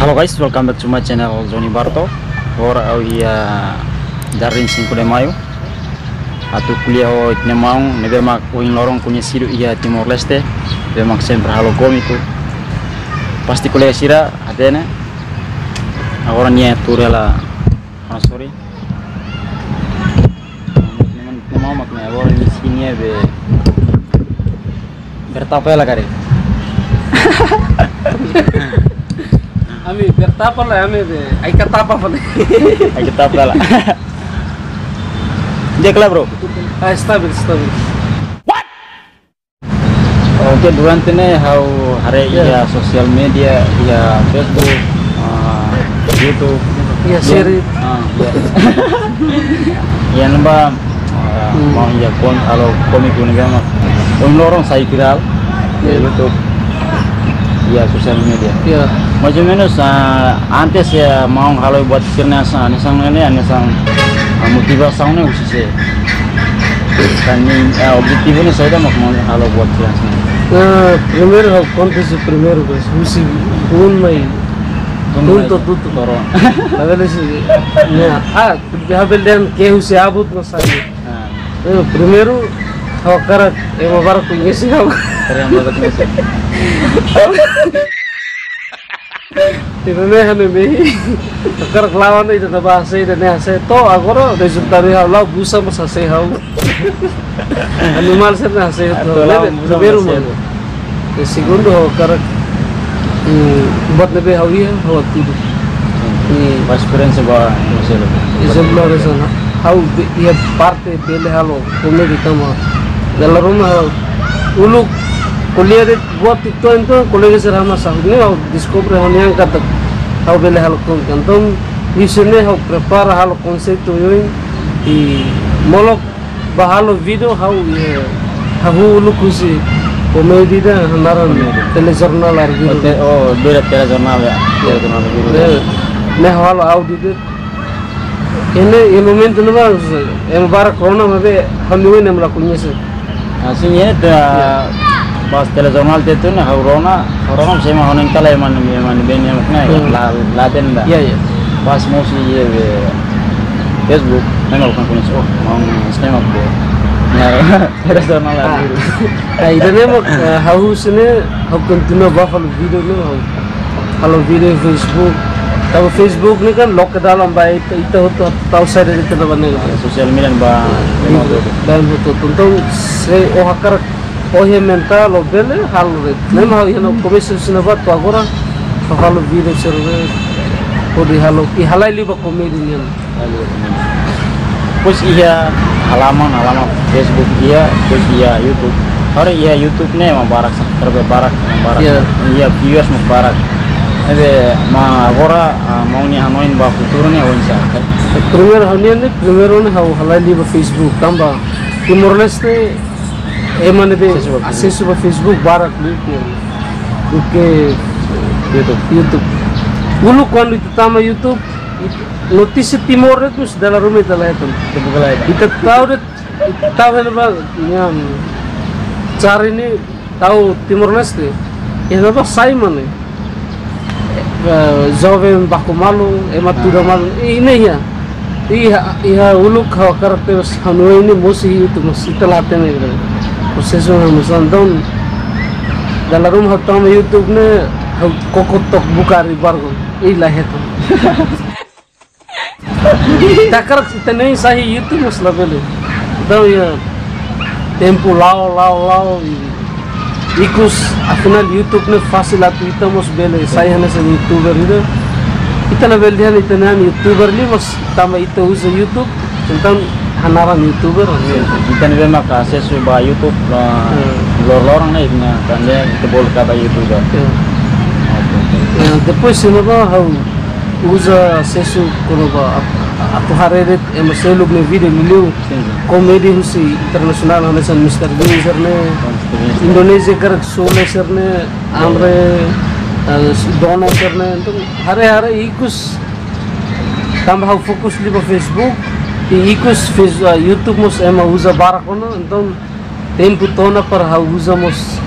Halo guys, welcome back to my channel Johnny Barto. Ora ia darin 5 de maio. Atu kuliah o itnemaung nebe mak uin lorong conhecido ia Timor Leste. Nebe mak sempre halo cômico. Pasti kuliah sira adene. Agora nia turela sorry. Nemau mak ne agora ni sini be bertapela kare. Ami bertapa lah, ami be. Ai katapa pa. Ai katapa lah. Dia kelar bro. Ah, stabil. What? Oke, durante ne how hari ya sosial media ya Facebook, YouTube, ya seri. Ya nambah mau ya kalau komik negara orang lorong saya viral ya YouTube. Ya sosial media. Ya. Macam mana antes ya mau kalau buat kiranya anisang motivasinya usia kan objektifnya saya mau kalau buat kiranya. Primeiro acontece primeiro guys, usi mai tudo toro. Agora se habelen que usi abut não sabe. Primeiro o cara é uma vara conhece algo. Tidak nih nih, sekarang lawan itu bahasa itu nih saya to agora resultado lá busa masa saya hau, animal saya nih saya to, primeiro mano, segundo cara buat lebih hau ya hau tudo, experiência boa masalah, exemplo de sana, hau dia parte dele halo, como de tama, dalam rumah ulu kuliah de buat itu kuliah serama sahune au descobre hanya kata au bele hal kon kanton isune au prepara hal conceito yo e molok bahalo video hau habu lukusi komedi da hanaran telejornal ar video oh beda telejornal ya telejornal video ne halo au dide ini momento no var em bar corona mabe hanuwe nem la kunyese aslinya pas telejornal itu nih corona saya mau neng kala eman benya makna laden dah iya pas mau si Facebook nengok kan kunis mau snap aku ya telejornal lagi itu nih mau haus ini hau continue kalau video nih kalau video Facebook kalau Facebook nih kan lock dalam baik itu tahu saya dari tempat nih sosial media bah dan itu tentu saya hakar Oye mental o bele halu red. Nema hino começo sinava tu agora falo vídeo serve pode halu e halai liba comedian. Pues iya halaman Facebook iya pues iya YouTube. Hari iya YouTube nih mah barak terbarak iya viewers mah barak. Ebe ma agora mau ni hanoin ba futurnya onsa. Primeiro nih halai liba Facebook tambah Timor Leste emang de acesso a Facebook barak do que YouTube. Dulu quando itu tama YouTube notícia Timor itu dalam rumah itu lah itu. Kita tahu apa yang cari ini tahu Timor Leste. Itu apa Simon nih. Jovem baku malu, emat tidak malu. Ini ya. Iya ulu kau karakter Hanoi ini masih itu masih telaten itu. Proseso dan dalam rumah tamu YouTube ne kokotok buka ribargo ilah itu takar kita nih sahih YouTube mas label tahu ya tempo lau ikus afinal YouTube ne fasilat itu mas bele saya hanya sebagai YouTuber itu kita label dia itu nih YouTuber ni mas tambah itu user YouTube tentang hanaran YouTuber kita nih memang akses ba YouTube lorong nih kan dia kita boleh kata YouTuber depois se não usa acesso quando aku haredet emaselo no vídeo miliu komedi husi internasional hanesan Mr. Bean ne Indonesia karak sole ne amre dona ne itu hari ikus tambah fokus di Facebook ikus YouTube mos ema usa barak ono então tempo tona para usamos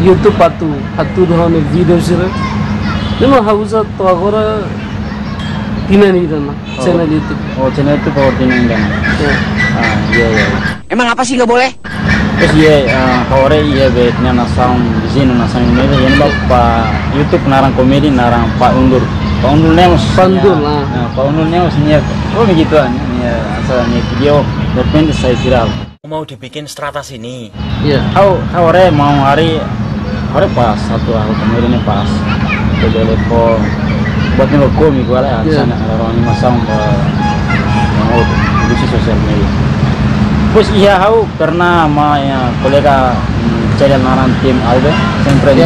YouTube atu dohane video sira Lima hausa to agora tinaniran channel YouTube. Oh, channel itu power tinan dan. Iya iya. Emang apa sih nggak boleh? Terus iya kaware iya betnya nasang zino nasang ini yang pa YouTube narang komedi narang Pak Undur. Pak Undur nemus. Pandul lah. Pak Undur nemus nih. Oh begituan ya asalnya video berpendek saya viral. Mau dibikin strata sini. Iya. Kaware mau hari pas satu aku komedinya pas. Jadi po buat nih komik wala sana orang ini masang mau di sosial media. Terus iya aku pernah sama ya kolega channel naran tim Albe sempre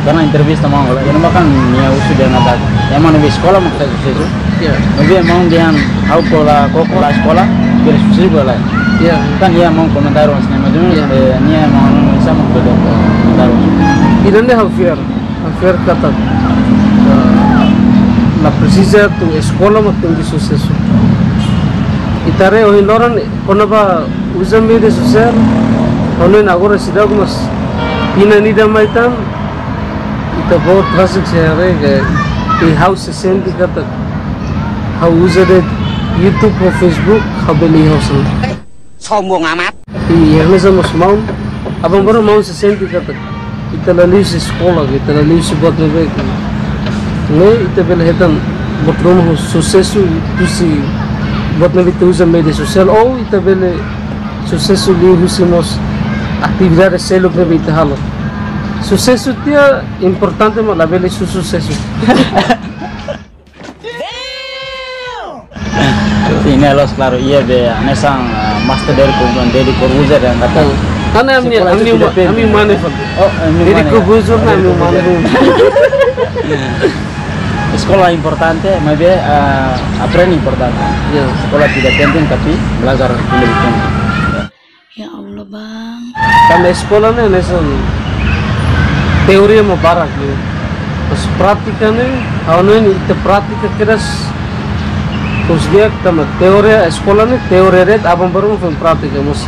karena interview sama orang yang makan ya sudah nggak emang di sekolah maksud itu tapi emang dia aku sekolah terus boleh kan dia mau komentar masnya macam ini mau sama komentar ini nih hampir kata la precisa tu sekolah makin di sukses itare o hindoran konaba usa media social onen agora sidau mas ina nida maitan ita बहुत traffic se rega e house senti kata how usa de YouTube or Facebook habeli house Sombong amat. e ermesa mas mau abang baru mau se senti kata ita la lisi sekolah ita la lisi buat nebe ne ita bela hetan botrom sucesso tu si buat nabi tu usa media social ou ita bele sucesso li husimos atividades selok nabi ita halo sucesso tia importante mo la bele su sucesso ini los claro iya be nesang master dari kemudian dari Corbuzier yang kata karena ami mana dari Corbuzier na ami mana sekolah importante, maybe aprend importante. Ya. Sekolah tidak penting tapi belajar lebih penting. Ya Allah bang. Karena sekolah nih nesan teori mau barak nih. Pas praktika nih, awalnya itu praktika keras. Terus dia sama teori sekolah nih teori red, abang baru mau praktika mus.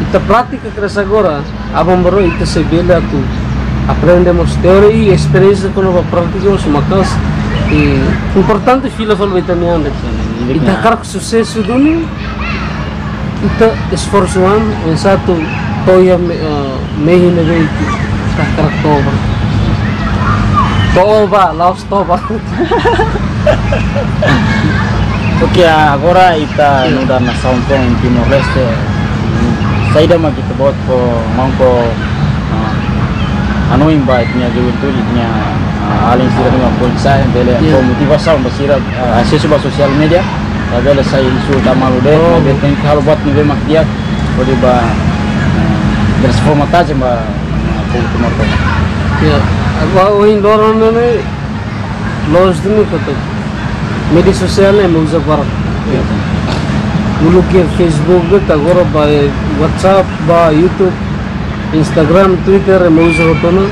Itu praktika keras agora, abang baru itu sebela tuh. Aprendemos teori e experiência quando praticamos makas importante filosofia italiana ita karak sucesso duni ita esforçoan em satu toya mehi nebe ita karak toba laos toba Oke agora ita nuda na São Paulo Timor Leste saída mah kita buat ko mangko anu imba itnya juventude itnya alin sira dengan polisa bele ko motivação basira acesso ba social media bele sai isu tamalu de bele tem kalau buat nive mak dia pode ba transformatagem ba ko Timor Leste ya agora o indoran ne los dinu kata media social ne usa para dulu ke Facebook agora ba WhatsApp ba YouTube Instagram, Twitter, mau usaha hotono,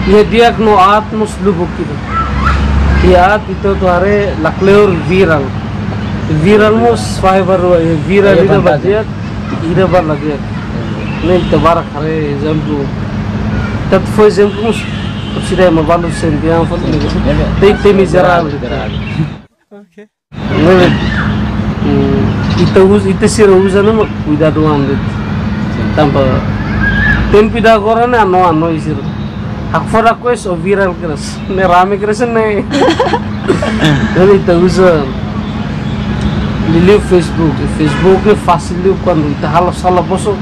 iya dia no atmos lubu kita, iya itu tuh hari lakleur viral mus fiber viral itu bagian, ida bar lagi, nih tebarak hari exemplo, tat foi exemplo mus, sudah mau balu sentian, tem miserável, nih itu sih usaha nama cuidado ambil. Tanpa tempi da agora né ano isir hak fora coisa o viral keras ne rame keras ne jadi itu usa lili Facebook é fácil quando itu halos poso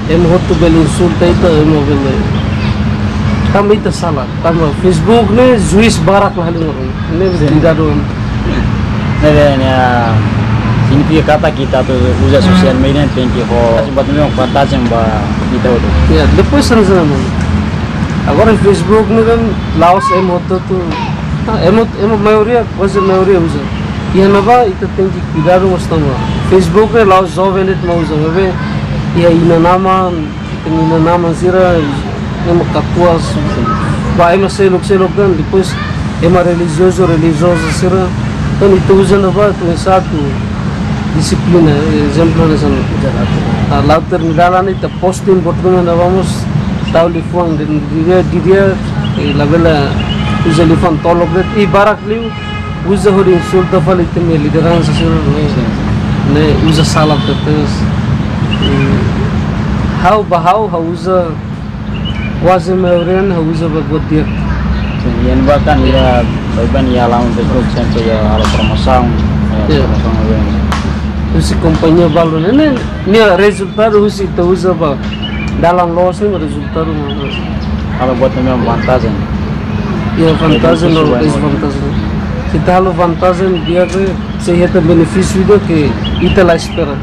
hotu belu sulta itu belu kami itu salah tanpa Facebook ne juiz barak lah ne tidak doang ne significa kata kita tuh usa sosial media tem que buat memang vantagem ba kita itu. Ya, depois sana agora Facebook nih kan laos emoto tuh, emot maioria usa. Iya napa itu tem que cuidar mas tama. Facebook nih laos jovem itu mau usa, tapi ya ina nama sira ema katuas, ba ema selok kan depois ema religioso sira kan itu usa napa tuh satu disiplina, exemplo nessa lauter nidalan itu posting bottom na vamos tahu lifuang dia la bela usa lifan tolok det I barak liu usa hori insulta fali teme liderança sir ne usa salap tetes how usa wazem euren how usa bagodia Yan bahkan ya ban ya lawan Facebook sampai ya ala promoção usi companhia balo ne resultado usi to usa ba dalam loss ni resultado kalau buat memang vantagem ya vantagem ou desvantagem se tal vantagem dia que se heta benefício do que ita la espera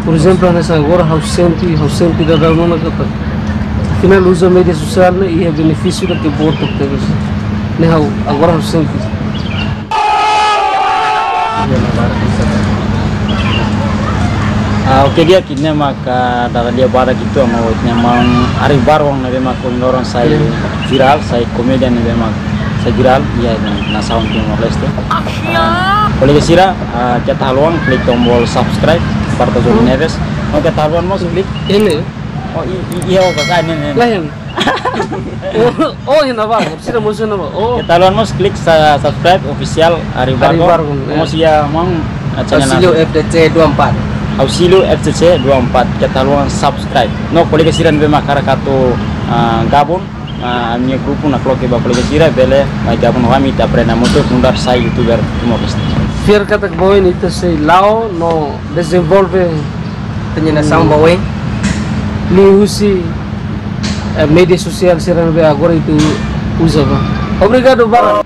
por exemplo nessa agora how senti da dona kata final usa mídia social né e é benefício do que boto teres né how agora how senti Oke dia kini maka darah dia barak itu mau memang hari barong nabe mak orang saya viral saya komedian nabe mak saya viral ya nasaun Timor Leste. Boleh kesira kita haluan klik tombol subscribe Barto Joni Neves. Mau kita haluan mau klik ini oh iya kakak ini lain oh ini apa sih musuh apa oh kita haluan mau klik subscribe official hari barong mau sia mau Auxilio FTC 24 Auxilio FTC 24 kita luang subscribe no boleh kesiran be makara kato gabon minha grupo na cloque ba boleh kesira bele mai gabon kami ta prena motor fundar sai youtuber Timor Leste fiar kata boy itu sei lao no desenvolve Penyelesaian bawe li usi media sosial serang be agora itu usa ba obrigado bara